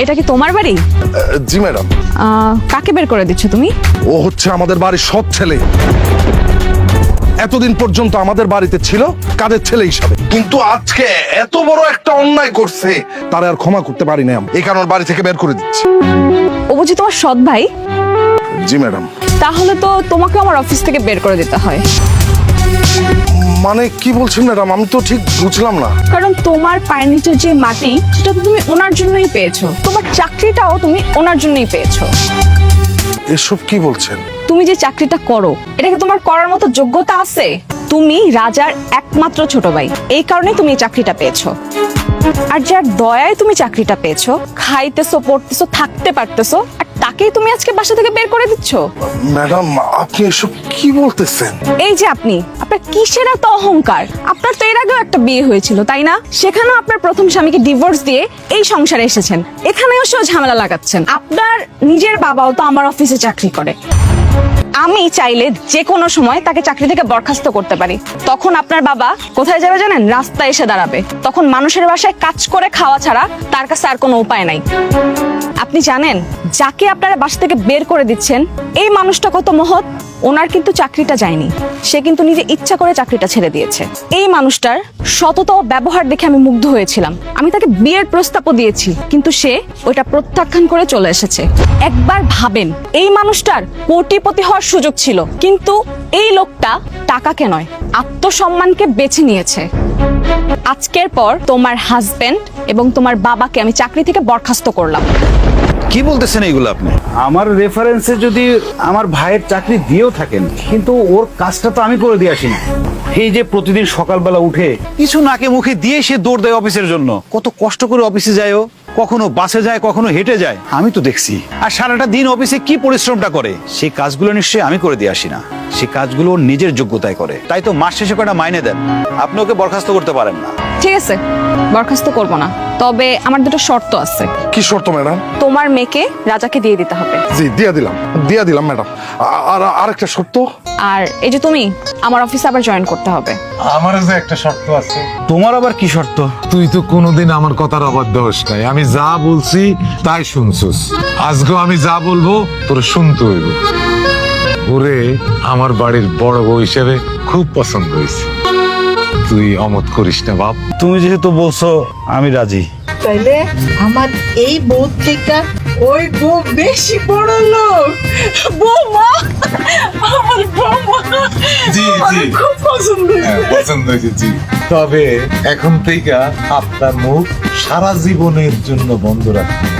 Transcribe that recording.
এটা কি তোমার বাড়ি? জি ম্যাডাম। কাকে বের করে দিচ্ছ তুমি? ও হচ্ছে আমাদের বাড়ির সৎ ছেলে। এতদিন পর্যন্ত আমাদের বাড়িতে ছিল কাদের ছেলে হিসাবে, কিন্তু আজকে এত বড় একটা অন্যায় করছে, তারে আর ক্ষমা করতে পারি না। এই কারণে বাড়ি থেকে বের করে দিচ্ছি। ও বুঝি তোমার সৎ ভাই? জি ম্যাডাম। তাহলে তো তোমাকে আমার অফিস থেকে বের করে দিতে হয়। মানে কি বলছেন ম্যাডাম, আমি তো ঠিক বুঝলাম না। কারণ তোমার পায়ের নিচের যে মাটি, সেটা তো তুমি ওনার জন্যই পেয়েছো। তোমার চাকরিটাও তুমি ওনার জন্যই পেয়েছো। এসব কি বলছেন? তুমি যে চাকরিটা করো, এটা কি তোমার করার মতো যোগ্যতা আছে? তুমি রাজার একমাত্র ছোট ভাই, এই কারণে তুমি এই চাকরিটা পেয়েছো। আর যার দয়ায় তুমি চাকরিটা পেয়েছো, খাইতেছো, পড়তেছো, থাকতে পারতেছো, আর তাকেই তুমি আজকে বাসা থেকে বের করে দিচ্ছ। ম্যাডাম আপনি এসব কি বলতেছেন? এই যে আপনার কিসের এত অহংকার? আপনার তো এর আগেও একটা বিয়ে হয়েছিল, তাই না? সেখানেও আপনার প্রথম স্বামীকে ডিভোর্স দিয়ে এই সংসারে এসেছেন, এখানেও সে ঝামেলা লাগাচ্ছেন। আপনার নিজের বাবাও তো আমার অফিসে চাকরি করে। আমি চাইলে যে কোনো সময় তাকে চাকরি থেকে বরখাস্ত করতে পারি। তখন আপনার বাবা কোথায় যাবে জানেন? রাস্তায় এসে দাঁড়াবে। তখন মানুষের বাসায় কাজ করে খাওয়া ছাড়া তার কাছে আর কোনো উপায় নাই। আপনি জানেন যাকে আপনারা বাসা থেকে বের করে দিচ্ছেন, এই মানুষটা কত মহৎ। ওনার কিন্তু চাকরিটা যায়নি, সে কিন্তু নিজে ইচ্ছা করে চাকরিটা ছেড়ে দিয়েছে। এই মানুষটার সততা ও ব্যবহার দেখে আমি মুগ্ধ হয়েছিলাম। আমি তাকে বিয়ের প্রস্তাবও দিয়েছি, কিন্তু সে ওইটা প্রত্যাখ্যান করে চলে এসেছে। একবার ভাবেন, এই মানুষটার কোটিপতি হওয়ার সুযোগ ছিল, কিন্তু এই লোকটা টাকাকে নয়, আত্মসম্মানকে বেছে নিয়েছে। আজকের পর তোমার হাজবেন্ড এবং তোমার বাবাকে আমি চাকরি থেকে বরখাস্ত করলাম। কি বলতেছেন এইগুলো আপনি? আমার রেফারেন্সে যদি আমার ভাইয়ের চাকরি দিয়েও থাকেন, কিন্তু ওর কাজটা তো আমি করে দিয়ে আসি না। এই যে প্রতিদিন সকালবেলা উঠে কিছু নাকে মুখে দিয়ে সে দৌড় দেয় অফিসের জন্য, কত কষ্ট করে অফিসে যায় ও, কখনো বাসে যায়, কখনো হেঁটে যায়, আমি তো দেখছি। আর সারাটা দিন অফিসে কি পরিশ্রমটা করে, সেই কাজগুলো নিশ্চয়ই আমি করে দিয়ে আসি না। সেই কাজগুলো ওর নিজের যোগ্যতায় করে, তাই তো মাস শেষে কটা মাইনে দেন। আপনি ওকে বরখাস্ত করতে পারেন না। ঠিক আছে, বরখাস্ত করব না, তবে আমার দুটো শর্ত আছে। কি শর্ত ম্যাডাম? তোমার মেয়েকে রাজাকে দিয়ে দিতে হবে। জি দিয়ে দিলাম ম্যাডাম। আর আরেকটা শর্ত। আর এই যে তুমি আমার অফিসে আবার জয়েন করতে হবে। আমার যে একটা শর্ত আছে। তোমার আবার কি শর্ত? তুই তো কোনোদিন আমার কথার অবাধ্য হোস নাই। আমি যা বলছি তাই শুনছস। আজকেও আমি যা বলবো তোর শুনতে হইব। ওরে আমার বাড়ির বড় বউ হিসেবে খুব পছন্দ হয়েছে। তুই অমত করিস না বাপ। তুমি যেহেতু বলছো আমি রাজি। তাইলে আমার এই বউ থেকে ওই বউ বেশি বড় লোক। বৌমা, আমার বৌমা জি জি খুব পছন্দ হয়েছে। পছন্দ হয়েছে জি। তবে এখন থেকে আপনার মুখ সারা জীবনের জন্য বন্ধ রাখবেন।